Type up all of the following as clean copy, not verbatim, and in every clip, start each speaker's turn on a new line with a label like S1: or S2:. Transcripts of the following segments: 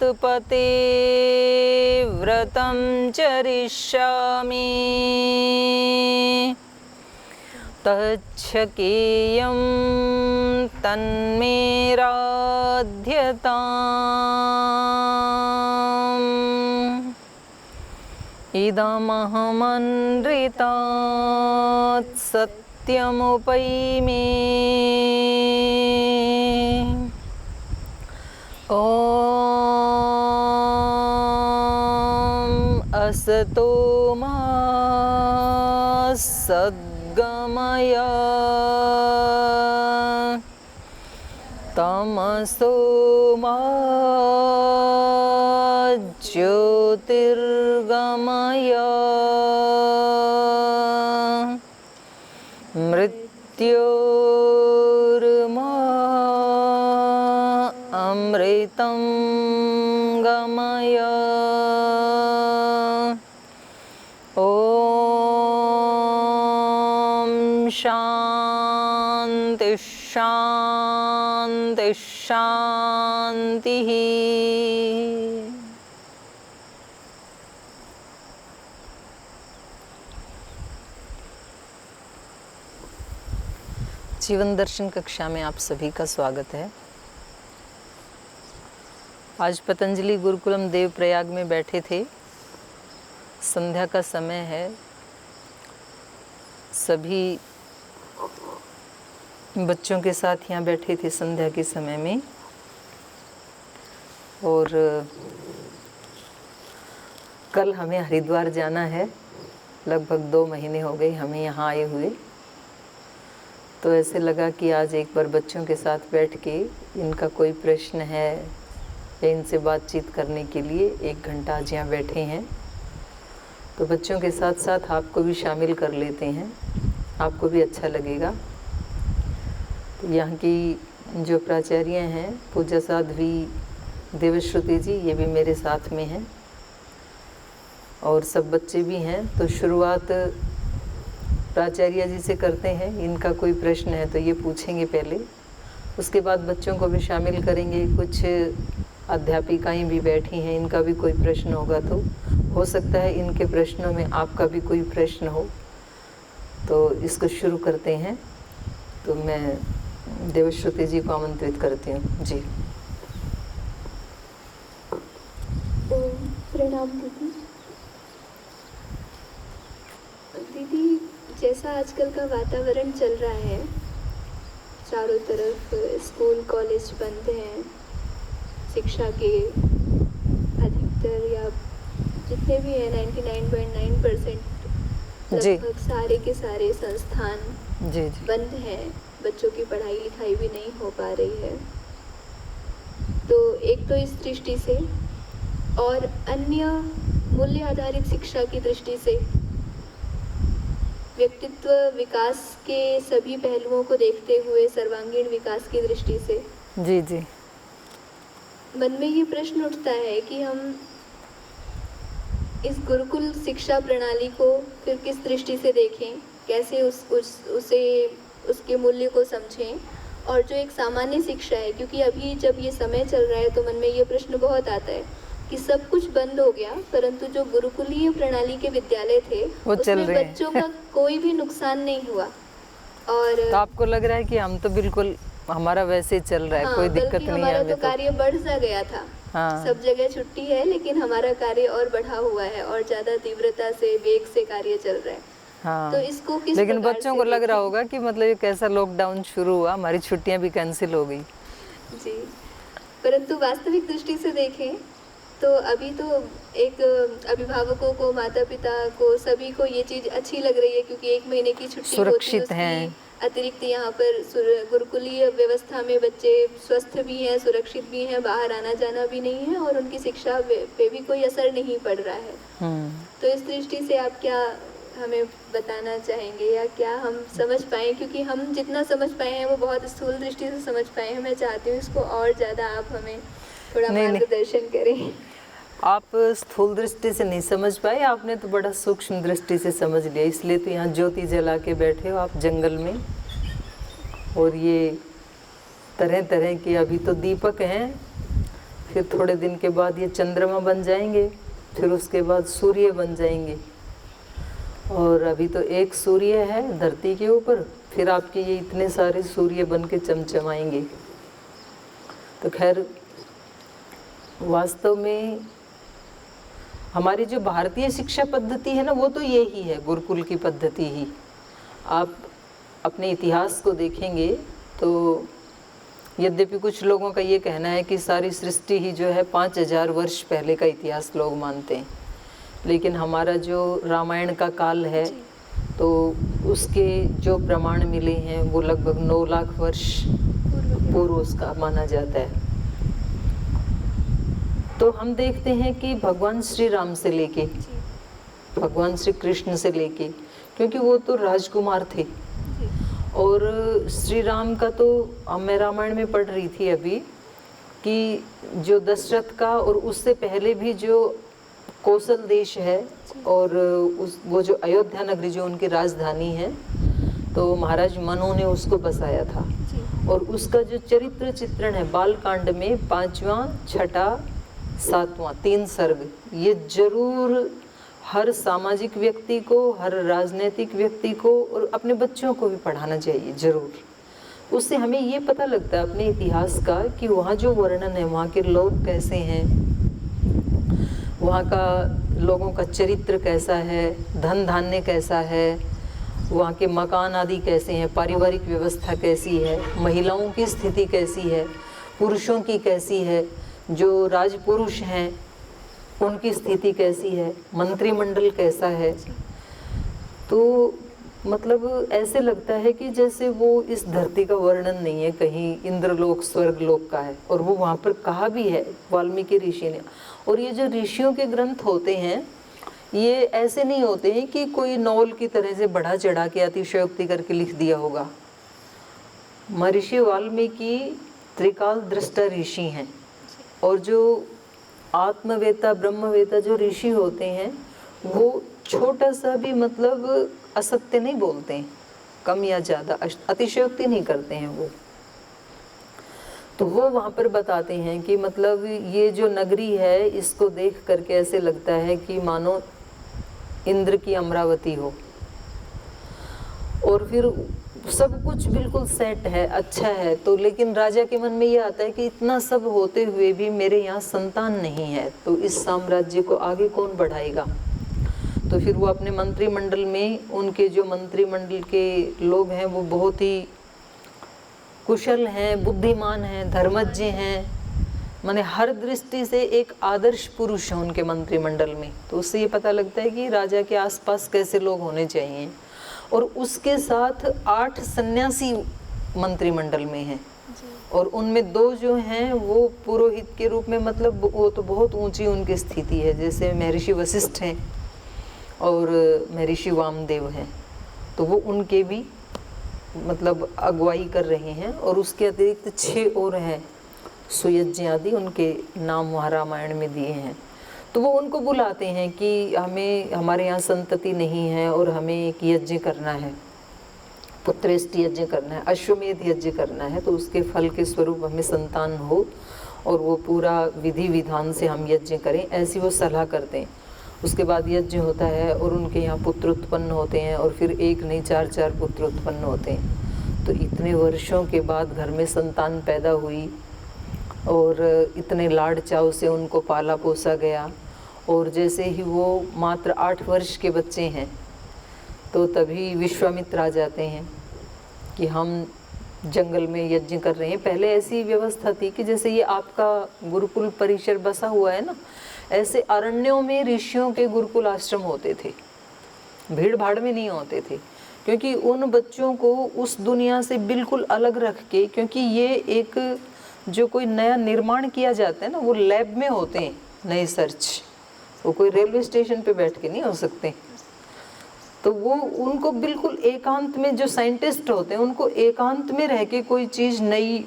S1: मातुपते व्रतं चरिष्यामि तच्छकेयं तन्मे राध्यताम् इदमहमनृतात् सत्यमुपैमि ॐ असतो मा सद्गमय तमसो मा ज्योतिर्गमय मृत्योर्मा अमृतं गमय ॐ शान्ति शान्ति शान्तिः। जीवन दर्शन कक्षा में आप सभी का स्वागत है। आज पतंजलि गुरुकुलम देव प्रयाग में बैठे थे। संध्या का समय है। सभी बच्चों के साथ यहाँ बैठे थे संध्या के समय में, और कल हमें हरिद्वार जाना है। लगभग 2 महीने हो गए हमें यहाँ आए हुए। तो ऐसे लगा कि आज एक बार बच्चों के साथ बैठ के इनका कोई प्रश्न है या इनसे बातचीत करने के लिए 1 घंटा आज यहाँ बैठे हैं, तो बच्चों के साथ साथ आपको भी शामिल कर लेते हैं, आपको भी अच्छा लगेगा। तो यहाँ की जो प्राचार्य हैं पूज्य साध्वी देवश्रुति जी, ये भी मेरे साथ में हैं और सब बच्चे भी हैं। तो शुरुआत प्राचार्य जी से करते हैं। इनका कोई प्रश्न है तो ये पूछेंगे पहले, उसके बाद बच्चों को भी शामिल करेंगे। कुछ अध्यापिकाएं भी बैठी हैं, इनका भी कोई प्रश्न होगा तो हो सकता है इनके प्रश्नों में आपका भी कोई प्रश्न हो। तो इसको शुरू करते हैं। तो मैं देवश्रुति जी को आमंत्रित करती हूँ। जी
S2: प्रणाम दीदी। दीदी, जैसा आजकल का वातावरण चल रहा है, चारों तरफ स्कूल कॉलेज बंद हैं, शिक्षा के अधिकतर या जितने भी हैं 99.9% लगभग सारे के सारे संस्थान बंद हैं। बच्चों की पढ़ाई लिखाई भी नहीं हो पा रही है। तो एक तो इस दृष्टि से, और अन्य मूल्य आधारित शिक्षा की दृष्टि से, व्यक्तित्व विकास के सभी पहलुओं को देखते हुए, सर्वांगीण विकास की दृष्टि से
S1: जी जी
S2: मन में ये प्रश्न उठता है कि हम इस गुरुकुल शिक्षा प्रणाली को फिर किस दृष्टि से देखें, कैसे उसके मूल्य को समझें, और जो एक सामान्य शिक्षा है, क्योंकि अभी जब ये समय चल रहा है तो मन में ये प्रश्न बहुत आता है कि सब कुछ बंद हो गया, परंतु जो गुरुकुलीय प्रणाली के विद्यालय थे उसमें बच्चों का कोई भी नुकसान नहीं हुआ। और
S1: तो आपको लग रहा है कि हम तो बिल्कुल हमारा वैसे चल रहा है, कोई दिक्कत नहीं है।
S2: हमारा तो कार्य बढ़ सा गया था। सब जगह छुट्टी है, लेकिन हमारा कार्य और बढ़ा हुआ है और ज्यादा तीव्रता से, वेग से कार्य चल रहा है। तो इसको किस
S1: लेकिन बच्चों को लग रहा होगा कि मतलब ये कैसा लॉकडाउन शुरू हुआ, हमारी छुट्टियां भी कैंसिल हो गई।
S2: जी, परंतु वास्तविक दृष्टि से देखें तो अभी तो एक अभिभावकों को, माता पिता को, सभी को ये चीज़ अच्छी लग रही है, क्योंकि 1 महीने की छुट्टी
S1: सुरक्षित हैं।
S2: अतिरिक्त यहाँ पर गुरुकुलीय व्यवस्था में बच्चे स्वस्थ भी हैं, सुरक्षित भी हैं, बाहर आना जाना भी नहीं है और उनकी शिक्षा पे भी कोई असर नहीं पड़ रहा है। तो इस दृष्टि से आप क्या हमें बताना चाहेंगे, या क्या हम समझ पाए? क्योंकि हम जितना समझ पाए हैं वो बहुत स्थूल दृष्टि से समझ पाए हैं। मैं चाहती हूँ इसको और ज़्यादा आप हमें थोड़ा मार्गदर्शन करें।
S1: आप स्थूल दृष्टि से नहीं समझ पाए, आपने तो बड़ा सूक्ष्म दृष्टि से समझ लिया। इसलिए तो यहाँ ज्योति जला के बैठे हो आप जंगल में, और ये तरह तरह के अभी तो दीपक हैं, फिर थोड़े दिन के बाद ये चंद्रमा बन जाएंगे, फिर उसके बाद सूर्य बन जाएंगे। और अभी तो एक सूर्य है धरती के ऊपर, फिर आपके ये इतने सारे सूर्य बन के चमचमाएंगे। तो खैर वास्तव में हमारी जो भारतीय शिक्षा पद्धति है ना, वो तो यही है, गुरुकुल की पद्धति ही। आप अपने इतिहास को देखेंगे तो यद्यपि कुछ लोगों का ये कहना है कि सारी सृष्टि ही जो है 5000 वर्ष पहले का इतिहास लोग मानते हैं, लेकिन हमारा जो रामायण का काल है तो उसके जो प्रमाण मिले हैं वो लगभग 9 लाख वर्ष पूर्व उसका माना जाता है। तो हम देखते हैं कि भगवान श्री राम से लेके भगवान श्री कृष्ण से लेके, क्योंकि वो तो राजकुमार थे, और श्री राम का तो मैं रामायण में पढ़ रही थी अभी कि जो दशरथ का और उससे पहले भी जो कौशल देश है और वो जो अयोध्या नगरी जो उनकी राजधानी है, तो महाराज मनु ने उसको बसाया था। और उसका जो चरित्र चित्रण है बालकांड में 5वां, 6ठा, 7वां 3 सर्ग, ये जरूर हर सामाजिक व्यक्ति को, हर राजनीतिक व्यक्ति को और अपने बच्चों को भी पढ़ाना चाहिए जरूर। उससे हमें ये पता लगता है अपने इतिहास का कि वहाँ जो वर्णन है, वहाँ के लोग कैसे हैं, वहाँ का लोगों का चरित्र कैसा है, धन धान्य कैसा है, वहाँ के मकान आदि कैसे हैं, पारिवारिक व्यवस्था कैसी है, महिलाओं की स्थिति कैसी है, पुरुषों की कैसी है, जो राजपुरुष हैं उनकी स्थिति कैसी है, मंत्रिमंडल कैसा है। तो मतलब ऐसे लगता है कि जैसे वो इस धरती का वर्णन नहीं है, कहीं इंद्रलोक स्वर्गलोक का है, और वो वहाँ पर कहा भी है वाल्मीकि ऋषि ने। और ये जो ऋषियों के ग्रंथ होते हैं ये ऐसे नहीं होते हैं कि कोई नॉवल की तरह से बढ़ा चढ़ा के अतिशयोक्ति करके लिख दिया होगा। महर्षि वाल्मीकि त्रिकाल दृष्टा ऋषि हैं, और जो आत्मवेता ब्रह्मवेता जो ऋषि होते हैं वो छोटा सा भी मतलब असत्य नहीं बोलते हैं, कम या ज़्यादा अतिशयोक्ति नहीं करते हैं वो। तो वो वहाँ पर बताते हैं कि मतलब ये जो नगरी है इसको देख करके ऐसे लगता है कि मानो इंद्र की अमरावती हो, और फिर सब कुछ बिल्कुल सेट है, अच्छा है। तो लेकिन राजा के मन में ये आता है कि इतना सब होते हुए भी मेरे यहाँ संतान नहीं है, तो इस साम्राज्य को आगे कौन बढ़ाएगा। तो फिर वो अपने मंत्रिमंडल में, उनके जो मंत्रिमंडल के लोग हैं वो बहुत ही कुशल हैं, बुद्धिमान हैं, धर्मज्ञ हैं, माने हर दृष्टि से एक आदर्श पुरुष है उनके मंत्रिमंडल में। तो उससे ये पता लगता है कि राजा के आसपास कैसे लोग होने चाहिए। और उसके साथ 8 सन्यासी मंत्रिमंडल में हैं, और उनमें 2 जो हैं वो पुरोहित के रूप में, मतलब वो तो बहुत ऊंची उनकी स्थिति है, जैसे महर्षि वशिष्ठ हैं और महर्षि वामदेव हैं, तो वो उनके भी मतलब अगुवाई कर रहे हैं। और उसके अतिरिक्त 6 और हैं सुयज्ञ आदि, उनके नाम वहाँ रामायण में दिए हैं। तो वो उनको बुलाते हैं कि हमारे यहाँ संतति नहीं है और हमें एक यज्ञ करना है, पुत्रेष्टि यज्ञ करना है, अश्वमेध यज्ञ करना है, तो उसके फल के स्वरूप हमें संतान हो और वो पूरा विधि विधान से हम यज्ञ करें, ऐसी वो सलाह करते हैं। उसके बाद यज्ञ होता है और उनके यहाँ पुत्र उत्पन्न होते हैं, और फिर एक नहीं 4-4 पुत्र उत्पन्न होते हैं। तो इतने वर्षों के बाद घर में संतान पैदा हुई और इतने लाड चाव से उनको पाला पोसा गया, और जैसे ही वो मात्र 8 वर्ष के बच्चे हैं तो तभी विश्वामित्र आ जाते हैं कि हम जंगल में यज्ञ कर रहे हैं। पहले ऐसी व्यवस्था थी कि जैसे ये आपका गुरुकुल परिसर बसा हुआ है ना, ऐसे अरण्यों में ऋषियों के गुरुकुल आश्रम होते थे, भीड़ भाड़ में नहीं होते थे, क्योंकि उन बच्चों को उस दुनिया से बिल्कुल अलग रख के, क्योंकि ये एक जो कोई नया निर्माण किया जाता है ना, वो लैब में होते हैं, नए सर्च, वो कोई रेलवे स्टेशन पे बैठ के नहीं हो सकते। तो वो उनको बिल्कुल एकांत में, जो साइंटिस्ट होते हैं उनको एकांत में रह के कोई चीज़ नई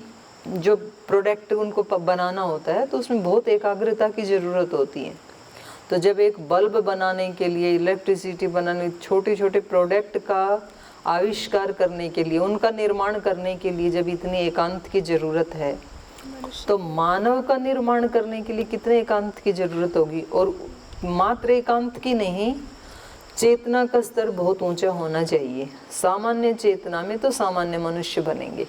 S1: जो प्रोडक्ट उनको बनाना होता है, तो उसमें बहुत एकाग्रता की ज़रूरत होती है। तो जब एक बल्ब बनाने के लिए, इलेक्ट्रिसिटी बनाने, छोटे छोटे प्रोडक्ट का आविष्कार करने के लिए, उनका निर्माण करने के लिए जब इतनी एकांत की ज़रूरत है, तो मानव का निर्माण करने के लिए कितने एकांत की जरूरत होगी, और मात्र एकांत की नहीं, चेतना का स्तर बहुत ऊंचा होना चाहिए। सामान्य चेतना में तो सामान्य मनुष्य बनेंगे।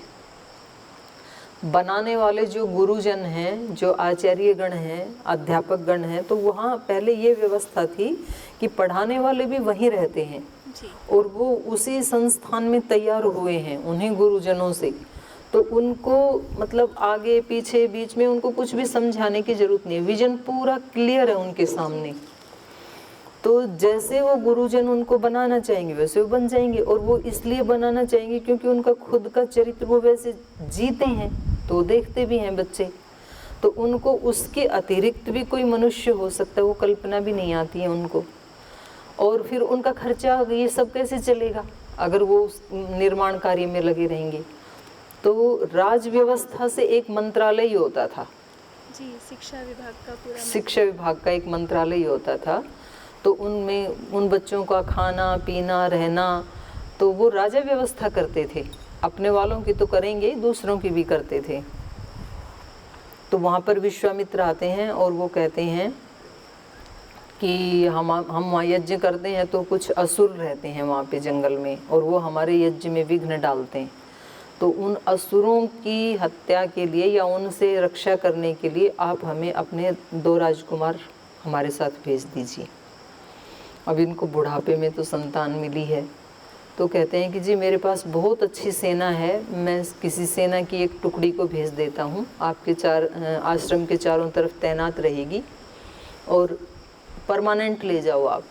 S1: बनाने वाले जो गुरुजन हैं, जो आचार्य गण हैं, अध्यापक गण हैं, तो वहाँ पहले ये व्यवस्था थी कि पढ़ाने वाले भी वहीं रहते हैं और वो उसी संस्थान में तैयार हुए हैं उन्हीं गुरुजनों से। तो उनको मतलब आगे पीछे बीच में उनको कुछ भी समझाने की जरूरत नहीं है, विजन पूरा क्लियर है उनके सामने। तो जैसे वो गुरुजन उनको बनाना चाहेंगे वैसे वो बन जाएंगे, और वो इसलिए बनाना चाहेंगे क्योंकि उनका खुद का चरित्र वो वैसे जीते हैं, तो देखते भी हैं बच्चे। तो उनको उसके अतिरिक्त भी कोई मनुष्य हो सकता है, वो कल्पना भी नहीं आती है उनको। और फिर उनका खर्चा ये सब कैसे चलेगा अगर वो उस निर्माण कार्य में लगे रहेंगे। तो राज व्यवस्था से एक मंत्रालय ही होता था
S2: जी, शिक्षा विभाग का पूरा,
S1: शिक्षा विभाग का एक मंत्रालय ही होता था। तो उनमें उन बच्चों का खाना पीना रहना तो वो राजा व्यवस्था करते थे, अपने वालों की तो करेंगे दूसरों की भी करते थे। तो वहाँ पर विश्वामित्र आते हैं और वो कहते हैं कि हम वहाँ यज्ञ करते हैं तो कुछ असुर रहते हैं वहाँ पे जंगल में, और वो हमारे यज्ञ में विघ्न डालते हैं। तो उन असुरों की हत्या के लिए या उनसे रक्षा करने के लिए आप हमें अपने 2 राजकुमार हमारे साथ भेज दीजिए। अब इनको बुढ़ापे में तो संतान मिली है, तो कहते हैं कि जी मेरे पास बहुत अच्छी सेना है, मैं किसी सेना की एक टुकड़ी को भेज देता हूँ, आपके आश्रम के चारों तरफ तैनात रहेगी और परमानेंट ले जाओ आप,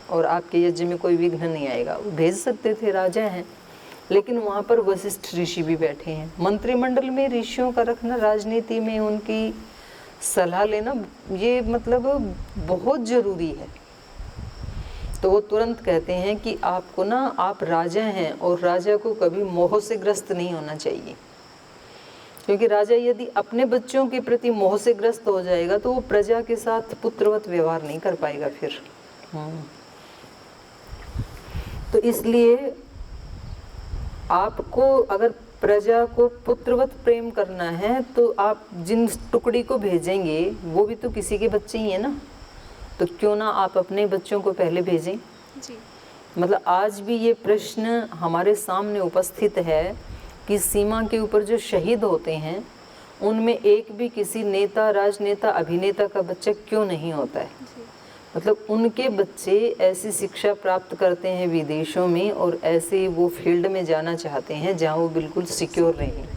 S1: और आपके यज्ञ में कोई विघ्न नहीं आएगा। वो भेज सकते थे, राजा हैं। लेकिन वहाँ पर वशिष्ठ ऋषि भी बैठे हैं। मंत्रिमंडल में ऋषियों का रखना, राजनीति में उनकी सलाह लेना, ये मतलब बहुत ज़रूरी है। तो वो तुरंत कहते हैं कि आपको ना, आप राजा हैं और राजा को कभी मोह से ग्रस्त नहीं होना चाहिए, क्योंकि राजा यदि अपने बच्चों के प्रति मोह से ग्रस्त हो जाएगा तो वो प्रजा के साथ पुत्रवत व्यवहार नहीं कर पाएगा फिर। तो इसलिए आपको अगर प्रजा को पुत्रवत प्रेम करना है तो आप जिन टुकड़ी को भेजेंगे वो भी तो किसी के बच्चे ही हैं ना, तो क्यों ना आप अपने बच्चों को पहले भेजें
S2: जी।
S1: मतलब आज भी ये प्रश्न हमारे सामने उपस्थित है कि सीमा के ऊपर जो शहीद होते हैं उनमें एक भी किसी नेता, राजनेता, अभिनेता का बच्चा क्यों नहीं होता है। मतलब उनके बच्चे ऐसी शिक्षा प्राप्त करते हैं विदेशों में और ऐसे वो फील्ड में जाना चाहते हैं जहाँ वो बिल्कुल सिक्योर रहें।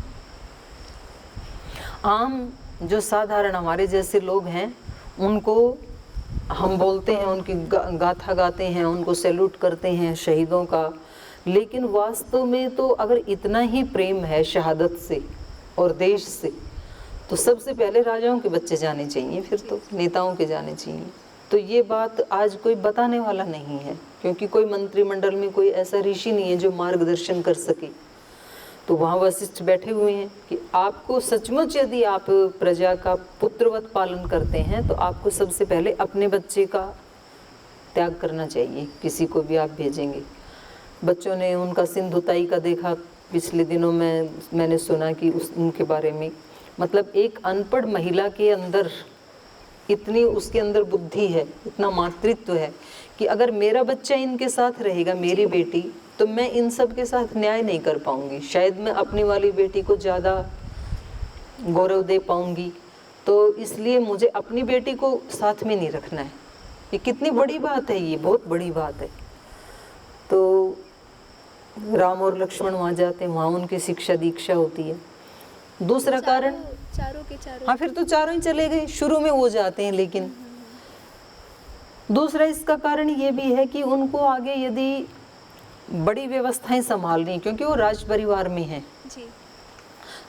S1: आम जो साधारण हमारे जैसे लोग हैं उनको हम बोलते हैं, उनकी गाथा गाते हैं, उनको सैल्यूट करते हैं शहीदों का, लेकिन वास्तव में तो अगर इतना ही प्रेम है शहादत से और देश से तो सबसे पहले राजाओं के बच्चे जाने चाहिए, फिर तो नेताओं के जाने चाहिए। तो ये बात आज कोई बताने वाला नहीं है, क्योंकि कोई मंत्रिमंडल में कोई ऐसा ऋषि नहीं है जो मार्गदर्शन कर सके। तो वहाँ वशिष्ठ बैठे हुए हैं कि आपको सचमुच यदि आप प्रजा का पुत्रवत पालन करते हैं तो आपको सबसे पहले अपने बच्चे का त्याग करना चाहिए, किसी को भी आप भेजेंगे। बच्चों ने उनका सिंधुताई का देखा पिछले दिनों में, मैंने सुना कि उनके बारे में, मतलब एक अनपढ़ महिला के अंदर इतनी उसके अंदर बुद्धि है, इतना मातृत्व है कि अगर मेरा बच्चा इनके साथ रहेगा, मेरी बेटी, तो मैं इन सब के साथ न्याय नहीं कर पाऊंगी, शायद मैं अपनी वाली बेटी को ज़्यादा गौरव दे पाऊंगी। तो इसलिए मुझे अपनी बेटी को साथ में नहीं रखना है। ये कितनी बड़ी बात है, ये बहुत बड़ी बात है। तो राम और लक्ष्मण वहाँ जाते हैं, वहाँ उनकी शिक्षा दीक्षा होती है। दूसरा कारण,
S2: चारों के चारों,
S1: हाँ फिर तो चारों ही चले गए, शुरू में वो जाते हैं। लेकिन दूसरा इसका कारण ये भी है कि उनको आगे यदि बड़ी व्यवस्थाएं संभालनी, क्योंकि वो राज परिवार में हैं
S2: जी,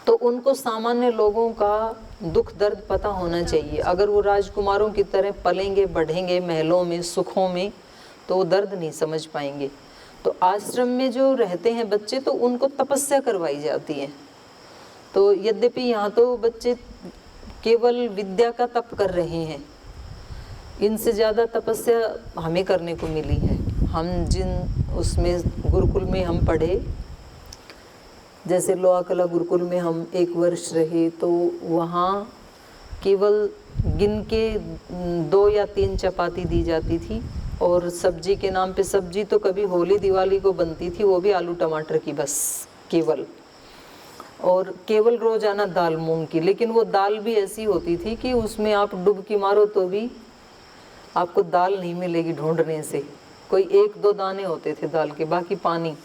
S1: तो उनको सामान्य लोगों का दुख दर्द पता होना चाहिए। अगर वो राजकुमारों की तरह पलेंगे बढ़ेंगे महलों में सुखों में तो वो दर्द नहीं समझ पाएंगे। तो आश्रम में जो रहते हैं बच्चे तो उनको तपस्या करवाई जाती है। तो यद्यपि यहाँ तो बच्चे केवल विद्या का तप कर रहे हैं, इनसे ज़्यादा तपस्या हमें करने को मिली है। हम जिन उसमें गुरुकुल में हम पढ़े जैसे लोहा कला गुरुकुल में हम 1 वर्ष रहे तो वहाँ केवल गिन के 2 या 3 चपाती दी जाती थी, और सब्जी के नाम पे सब्जी तो कभी होली दिवाली को बनती थी, वो भी आलू टमाटर की बस केवल, और केवल रोजाना दाल मूंग की। लेकिन वो दाल भी ऐसी होती थी कि उसमें आप डुबकी मारो तो भी आपको दाल नहीं मिलेगी ढूंढने से, कोई 1-2 दाने होते थे दाल के, बाकी पानी,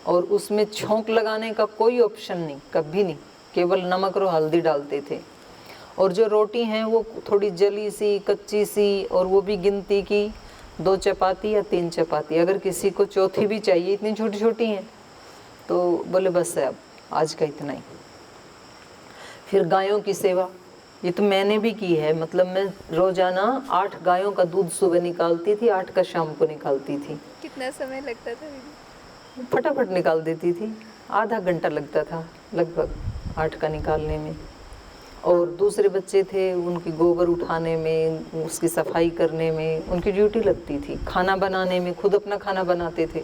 S1: और उसमें छौंक लगाने का कोई ऑप्शन नहीं, कभी नहीं, केवल नमक और हल्दी डालते थे। और जो रोटी हैं वो थोड़ी जली सी कच्ची सी, और वो भी गिनती की 2 चपाती या 3 चपाती, अगर किसी को चौथी भी चाहिए, इतनी छोटी छोटी हैं, तो बोले बस है अब आज का इतना ही। फिर गायों की सेवा, ये तो मैंने भी की है, मतलब मैं रोजाना 8 गायों का दूध सुबह निकालती थी, 8 का शाम को निकालती थी।
S2: कितना समय लगता था दीदी?
S1: फटाफट निकाल देती थी, आधा घंटा लगता था लगभग 8 का निकालने में। और दूसरे बच्चे थे, उनकी गोबर उठाने में, उसकी सफाई करने में उनकी ड्यूटी लगती थी, खाना बनाने में, खुद अपना खाना बनाते थे।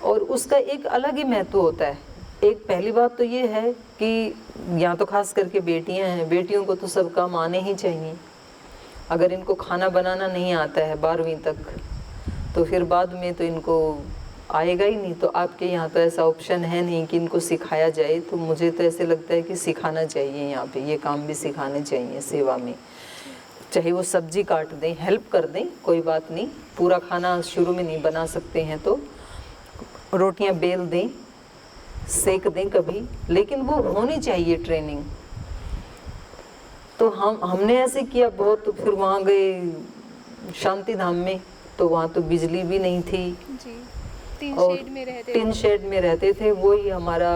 S1: और उसका एक अलग ही महत्व होता है। एक पहली बात तो ये है कि यहाँ तो खास करके बेटियाँ हैं, बेटियों को तो सब काम आने ही चाहिए। अगर इनको खाना बनाना नहीं आता है 12वीं तक, तो फिर बाद में तो इनको आएगा ही नहीं। तो आपके यहाँ तो ऐसा ऑप्शन है नहीं कि इनको सिखाया जाए, तो मुझे तो ऐसे लगता है कि सिखाना चाहिए, यहाँ पे ये काम भी सिखाने चाहिए सेवा में। चाहे वो सब्जी काट दें, हेल्प कर दें, कोई बात नहीं, पूरा खाना शुरू में नहीं बना सकते हैं तो रोटियां बेल दें, सेक दें कभी, लेकिन वो होनी चाहिए ट्रेनिंग। तो हमने ऐसे किया बहुत। तो फिर वहाँ गए शांति धाम में, तो वहाँ तो बिजली भी नहीं थी
S2: जी, टीन
S1: शेड में रहते थे। वही हमारा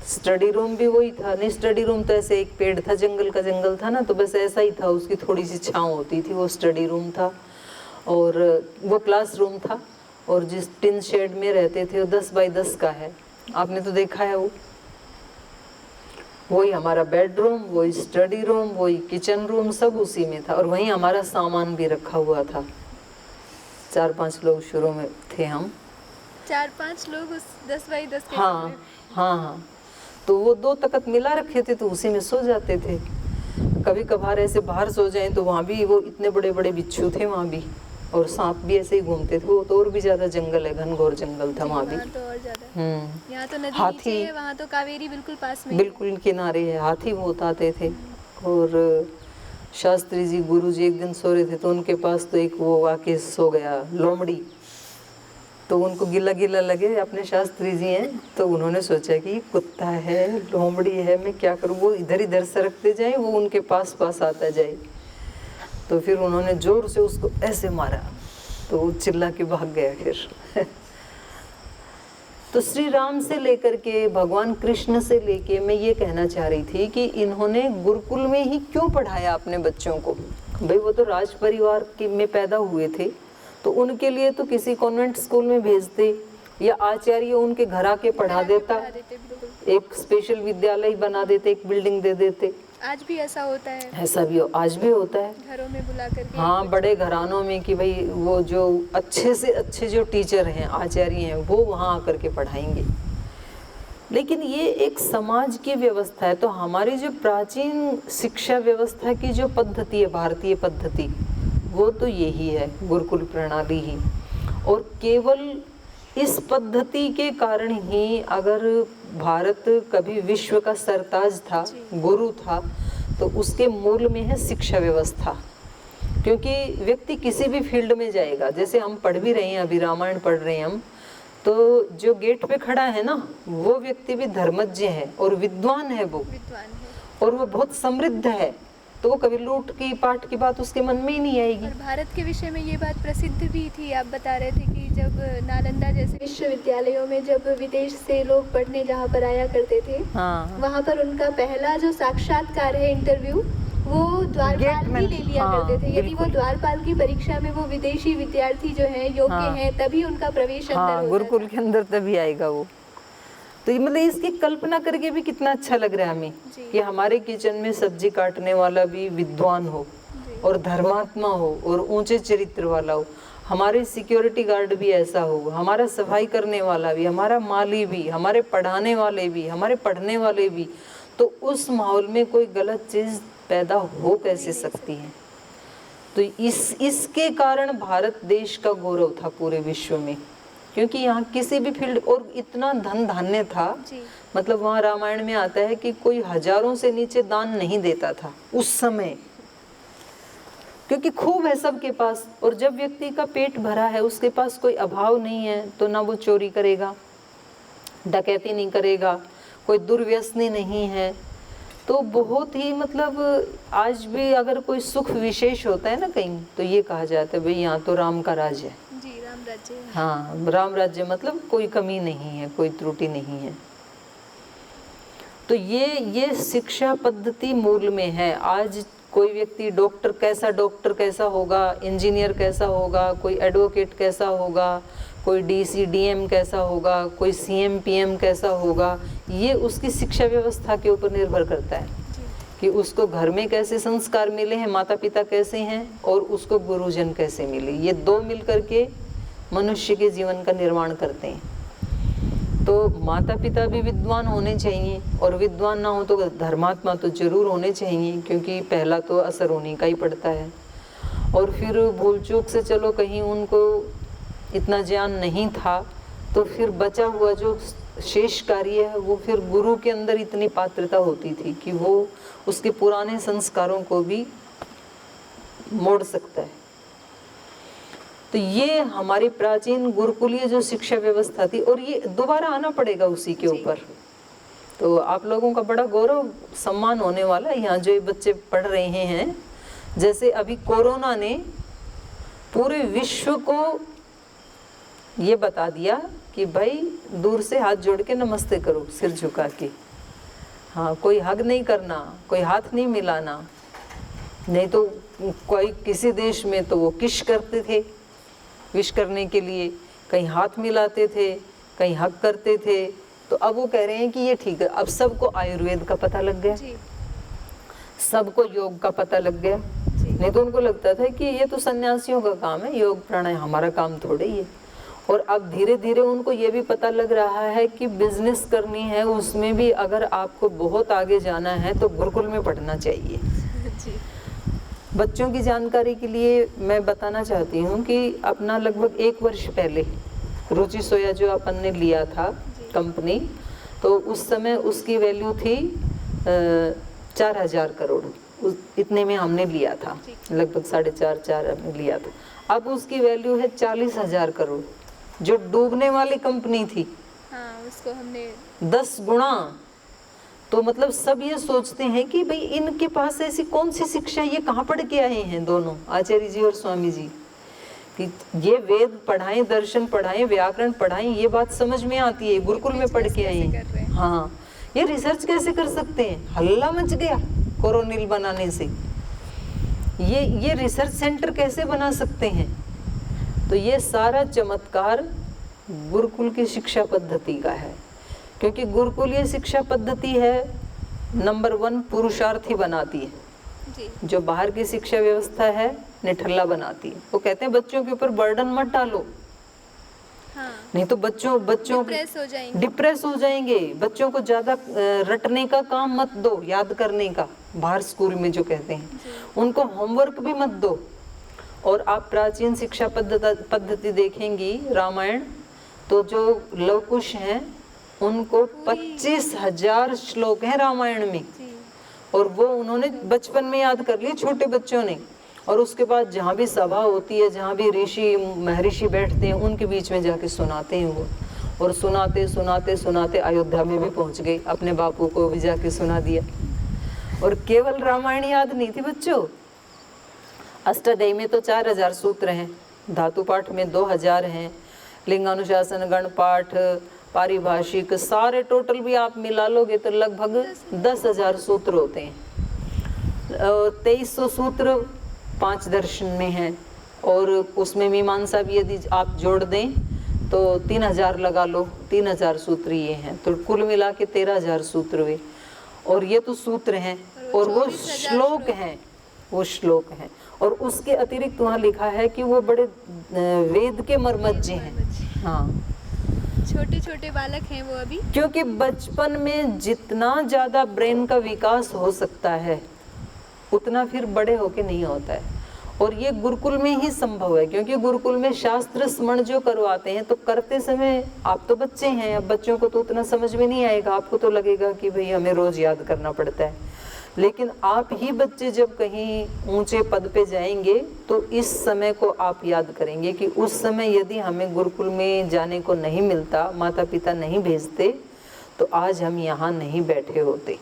S1: स्टडी रूम भी वही था, नहीं स्टडी रूम तो ऐसे एक पेड़ था, जंगल का जंगल था ना, तो बस ऐसा ही था, उसकी थोड़ी सी छाँव होती थी, वो स्टडी रूम था। और वो क्लासरूम था, और जिस टिन शेड में रहते थे वो 10 बाई 10 का है, आपने तो देखा है वो। वही हमारा बेडरूम, वही स्टडी रूम, वही किचन रूम, सब उसी में था। और वहीं हमारा सामान भी रखा हुआ था। 4-5 लोग शुरू में थे हम,
S2: 4-5 लोग उस 10 बाई 10 के
S1: हाँ हाँ। तो वो 2 तख्त मिला रखे थे, तो उसी में सो जाते थे। कभी कभार ऐसे बाहर सो जाएं तो वहाँ भी वो इतने बड़े बड़े बिच्छू थे वहाँ भी, और सांप भी ऐसे ही घूमते थे। वो तो और भी ज्यादा जंगल है, घनघोर जंगल था वहाँ भी।
S2: तो और ज्यादा। यहाँ तो नदी
S1: हाथी
S2: नीचे है, वहाँ तो कावेरी बिल्कुल पास में,
S1: बिल्कुल किनारे है। हाथी बहुत आते थे। और शास्त्री जी, गुरु जी एक दिन सो रहे थे, तो उनके पास तो एक वो आके सो गया, लोमड़ी। तो उनको गिला गिला लगे, अपने शास्त्री जी हैं, तो उन्होंने सोचा कि कुत्ता है, लोमड़ी है, मैं क्या करूँ। वो इधर इधर सरकते जाए, वो उनके पास पास आता जाए। तो फिर उन्होंने जोर से उसको ऐसे मारा, तो वो चिल्ला के भाग गया फिर। तो श्री राम से लेकर के भगवान कृष्ण से लेके मैं ये कहना चाह रही थी कि इन्होंने गुरुकुल में ही क्यों पढ़ाया अपने बच्चों को। भाई वो तो राज परिवार के में पैदा हुए थे, तो उनके लिए तो किसी कॉन्वेंट स्कूल में भेजते, या आचार्य उनके घर आके पढ़ा देता, एक स्पेशल विद्यालय बना देते, एक बिल्डिंग दे देते।
S2: आज भी ऐसा होता है,
S1: ऐसा भी आज भी होता है
S2: घरों में बुला करके।
S1: हाँ, बड़े घरानों में कि भाई वो जो अच्छे से अच्छे जो टीचर हैं, आचार्य हैं, वो वहाँ आकर के पढ़ाएंगे। लेकिन ये एक समाज की व्यवस्था है। तो हमारी जो प्राचीन शिक्षा व्यवस्था की जो पद्धति है, भारतीय पद्धति, वो तो यही है, गुरुकुल प्रणाली ही। और केवल इस पद्धति के कारण ही अगर भारत कभी विश्व का सरताज था, गुरु था, तो उसके मूल में है शिक्षा व्यवस्था। क्योंकि व्यक्ति किसी भी फील्ड में जाएगा, जैसे हम पढ़ भी रहे हैं, अभी रामायण पढ़ रहे हैं हम, तो जो गेट पे खड़ा है ना, वो व्यक्ति भी धर्मज्ञ है और विद्वान है, वो और वो बहुत समृद्ध है, तो वो कभी लूट की पाट की बात उसके मन में ही नहीं आएगी।
S2: और भारत के विषय में ये बात प्रसिद्ध भी थी, आप बता रहे थे कि जब नालंदा जैसे विश्वविद्यालयों में जब विदेश से लोग पढ़ने जहाँ पर आया करते थे,
S1: हाँ,
S2: वहाँ पर उनका पहला जो साक्षात्कार है, इंटरव्यू, वो द्वारपाल ही ले लिया करते थे। यदि वो द्वारपाल की परीक्षा में वो विदेशी विद्यार्थी जो है योग्य हैं, तभी उनका प्रवेश अंदर होता
S1: गुरुकुल के अंदर तभी आएगा वो। तो ये मतलब इसकी कल्पना करके भी कितना अच्छा लग रहा है हमें कि हमारे किचन में सब्जी काटने वाला भी विद्वान हो और धर्मात्मा हो और ऊंचे चरित्र वाला हो। हमारे सिक्योरिटी गार्ड भी ऐसा हो, हमारा सफाई करने वाला भी, हमारा माली भी, हमारे पढ़ाने वाले भी, हमारे पढ़ने वाले भी, तो उस माहौल में कोई गलत चीज़ पैदा हो कैसे सकती है। तो इसके कारण भारत देश का गौरव था पूरे विश्व में, क्योंकि यहाँ किसी भी फील्ड, और इतना धन धान्य था, मतलब वहाँ रामायण में आता है कि कोई हजारों से नीचे दान नहीं देता था उस समय, क्योंकि खूब है सबके पास। और जब व्यक्ति का पेट भरा है, उसके पास कोई अभाव नहीं है, तो ना वो चोरी करेगा, डकैती नहीं करेगा, कोई दुर्व्यसनी नहीं है। तो बहुत ही मतलब आज भी अगर कोई सुख विशेष होता है ना कहीं, तो ये कहा जाता है भाई यहाँ तो राम का राज है
S2: जी, राम राज्य है।
S1: हाँ, राम राज्य मतलब कोई कमी नहीं है, कोई त्रुटि नहीं है। तो ये शिक्षा पद्धति मूल में है। आज कोई व्यक्ति डॉक्टर कैसा होगा, इंजीनियर कैसा होगा, कोई एडवोकेट कैसा होगा, कोई डीसी डीएम कैसा होगा, कोई सीएम पीएम कैसा होगा, ये उसकी शिक्षा व्यवस्था के ऊपर निर्भर करता है कि उसको घर में कैसे संस्कार मिले हैं, माता पिता कैसे हैं, और उसको गुरुजन कैसे मिले। ये दो मिलकर के मनुष्य के जीवन का निर्माण करते हैं। तो माता पिता भी विद्वान होने चाहिए, और विद्वान ना हो तो धर्मात्मा तो जरूर होने चाहिए, क्योंकि पहला तो असर उन्हीं का ही पड़ता है। और फिर भूल चूक से चलो कहीं उनको इतना ज्ञान नहीं था, तो फिर बचा हुआ जो शेष कार्य है वो फिर गुरु के अंदर इतनी पात्रता होती थी कि वो उसके पुराने संस्कारों को भी मोड़ सकता है। तो ये हमारी प्राचीन गुरुकुलीय जो शिक्षा व्यवस्था थी, और ये दोबारा आना पड़ेगा उसी के ऊपर। तो आप लोगों का बड़ा गौरव सम्मान होने वाला है यहाँ जो ये बच्चे पढ़ रहे हैं। जैसे अभी कोरोना ने पूरे विश्व को ये बता दिया कि भाई दूर से हाथ जोड़ के नमस्ते करो, सिर झुका के। हाँ, कोई हग नहीं करना, कोई हाथ नहीं मिलाना। नहीं तो कोई किसी देश में तो वो किश करते थे, विश करने के लिए कहीं हाथ मिलाते थे, कहीं हग करते थे। तो अब वो कह रहे हैं कि ये ठीक है। अब सबको आयुर्वेद का पता लग गया, सबको योग का पता लग गया। नहीं तो उनको लगता था कि ये तो सन्यासियों का काम है, योग प्राणायाम हमारा काम थोड़े ही है। और अब धीरे धीरे उनको ये भी पता लग रहा है कि बिजनेस करनी है, उसमें भी अगर आपको बहुत आगे जाना है तो गुरुकुल में पढ़ना चाहिए। बच्चों की जानकारी के लिए मैं बताना चाहती हूँ कि अपना लगभग 1 वर्ष पहले रुचि सोया जो अपन ने लिया था कंपनी, तो उस समय उसकी वैल्यू थी 4,000 करोड़, इतने में हमने लिया था, लगभग 4.5 हमने लिया था। अब उसकी वैल्यू है 40,000 करोड़, जो डूबने वाली कंपनी थी।
S2: हाँ, उसको हमने
S1: 10 गुना। तो मतलब सब ये सोचते हैं कि भाई इनके पास ऐसी कौन सी शिक्षा, ये कहाँ पढ़ के आए हैं दोनों, आचार्य जी और स्वामी जी, कि ये वेद पढ़ाएं, दर्शन पढ़ाएं, व्याकरण पढ़ाएं, ये बात समझ में आती है, गुरुकुल में पढ़ के आए हैं। हाँ, ये रिसर्च कैसे कर सकते हैं? हल्ला मच गया कोरोनिल बनाने से, ये रिसर्च सेंटर कैसे बना सकते हैं? तो ये सारा चमत्कार गुरुकुल की शिक्षा पद्धति का है, क्योंकि गुरुकुलीय शिक्षा पद्धति है नंबर 1 पुरुषार्थी बनाती है जी। जो बाहर की शिक्षा व्यवस्था है निठल्ला बनाती है। वो कहते हैं बच्चों के ऊपर बर्डन मत डालो। हाँ। नहीं तो बच्चों डिप्रेस हो जाएंगे। बच्चों को ज्यादा रटने का काम मत दो, याद करने का, बाहर स्कूल में जो कहते हैं उनको होमवर्क भी मत दो। और आप प्राचीन शिक्षा पद्धति देखेंगी रामायण, तो जो लव कुश हैं उनको 25,000 श्लोक हैं रामायण में, और वो उन्होंने बचपन में याद कर लिए छोटे बच्चों ने। और उसके बाद जहाँ भी सभा होती है, जहाँ भी ऋषि महर्षि बैठते हैं, उनके बीच में जाके सुनाते हैं वो। और सुनाते सुनाते सुनाते अयोध्या में भी पहुँच गए, अपने बापू को भी जाके सुना दिया। और केवल रामायण याद नहीं थी बच्चों, अष्टाध्यायी में तो 4,000 सूत्र हैं, धातु पाठ में 2,000 हैं, लिंगानुशासन, गण पाठ, पारिभाषिक, सारे टोटल भी आप मिला लोगे तो लगभग 10,000 सूत्र होते हैं। 2300 सूत्र 5 दर्शन में हैं, और उसमें मीमांसा भी यदि आप जोड़ दें तो 3,000 लगा लो, 3,000 सूत्र ये हैं। तो कुल मिला के 13,000 सूत्र हुए। और ये तो सूत्र हैं, और वो श्लोक हैं, वो श्लोक हैं। और उसके अतिरिक्त वहाँ लिखा है कि वो बड़े वेद के मर्मज्ञ हैं। हाँ,
S2: छोटे छोटे बालक हैं वो अभी।
S1: क्योंकि बचपन में जितना ज़्यादा ब्रेन का विकास हो सकता है उतना फिर बड़े होके नहीं होता है। और ये गुरुकुल में ही संभव है, क्योंकि गुरुकुल में शास्त्र स्मरण जो करवाते हैं तो करते समय आप तो बच्चे हैं, अब बच्चों को तो उतना समझ में नहीं आएगा, आपको तो लगेगा कि भाई हमें रोज याद करना पड़ता है। लेकिन आप ही बच्चे जब कहीं ऊंचे पद पे जाएंगे तो इस समय को आप याद करेंगे कि उस समय यदि हमें गुरुकुल में जाने को नहीं मिलता, माता पिता नहीं भेजते, तो आज हम यहाँ नहीं बैठे होते।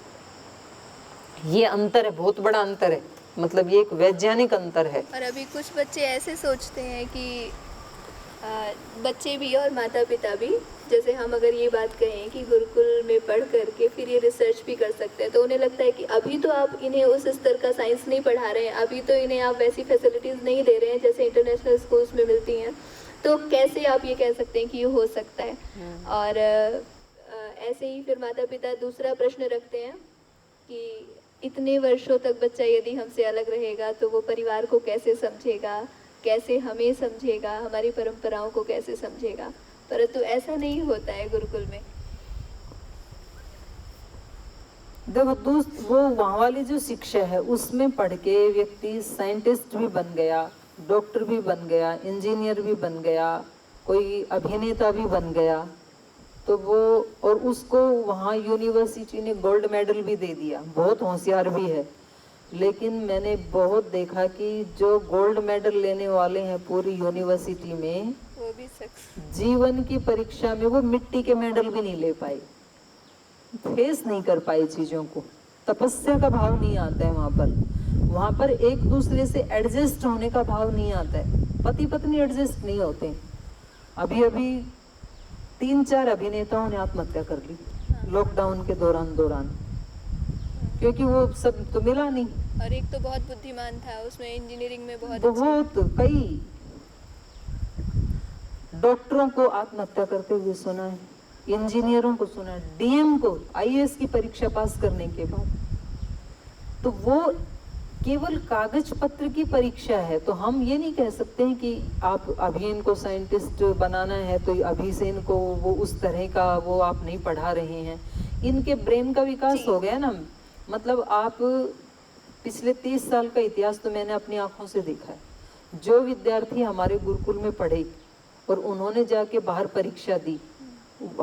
S1: ये अंतर है, बहुत बड़ा अंतर है, मतलब ये एक वैज्ञानिक अंतर है।
S2: और अभी कुछ बच्चे ऐसे सोचते हैं कि बच्चे भी और माता पिता भी, जैसे हम अगर ये बात कहें कि गुरुकुल में पढ़ करके फिर ये रिसर्च भी कर सकते हैं, तो उन्हें लगता है कि अभी तो आप इन्हें उस स्तर का साइंस नहीं पढ़ा रहे हैं, अभी तो इन्हें आप वैसी फैसिलिटीज़ नहीं दे रहे हैं जैसे इंटरनेशनल स्कूल्स में मिलती हैं, तो कैसे आप ये कह सकते हैं कि ये हो सकता है। और ऐसे ही फिर माता पिता दूसरा प्रश्न रखते हैं कि इतने वर्षों तक बच्चा यदि हमसे अलग रहेगा तो वो परिवार को कैसे समझेगा, कैसे हमें समझेगा, हमारी परंपराओं को कैसे समझेगा। परंतु ऐसा नहीं होता है गुरुकुल में।
S1: देखो दोस्त, वो वहाँ वाली जो शिक्षा है उसमें पढ़ के व्यक्ति साइंटिस्ट भी बन गया, डॉक्टर भी बन गया, इंजीनियर भी बन गया, कोई अभिनेता भी बन गया, तो वो और उसको वहाँ यूनिवर्सिटी ने गोल्ड मेडल भी दे दिया, बहुत होशियार भी है। लेकिन मैंने बहुत देखा कि जो गोल्ड मेडल लेने वाले हैं पूरी यूनिवर्सिटी में,
S2: वो भी
S1: जीवन की परीक्षा में वो मिट्टी के मेडल भी नहीं ले पाए, फेस नहीं कर पाए चीज़ों को, तपस्या का भाव नहीं आता है वहाँ पर एक दूसरे से एडजस्ट होने का भाव नहीं आता है, पति पत्नी एडजस्ट नहीं होते। अभी अभी 3-4 अभिनेताओं ने आत्महत्या कर ली लॉकडाउन के दौरान, क्योंकि वो सब तो मिला नहीं।
S2: और एक तो बहुत बुद्धिमान था, उसमें इंजीनियरिंग में
S1: बहुत कई डॉक्टरों को आत्महत्या करते हुए सुना है, इंजीनियरों को सुना है, डीएम को आईएएस की परीक्षा पास करने के बाद। तो वो केवल कागज पत्र की परीक्षा है, तो हम ये नहीं कह सकते हैं कि आप अभी इनको साइंटिस्ट बनाना है तो अभी से इनको वो उस तरह का वो आप नहीं पढ़ा रहे हैं। इनके ब्रेन का विकास हो गया ना, मतलब आप पिछले 30 साल का इतिहास तो मैंने अपनी आंखों से देखा है। जो विद्यार्थी हमारे गुरुकुल में पढ़े और उन्होंने जाके बाहर परीक्षा दी,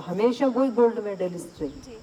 S1: हमेशा वही गोल्ड मेडलिस्ट रही।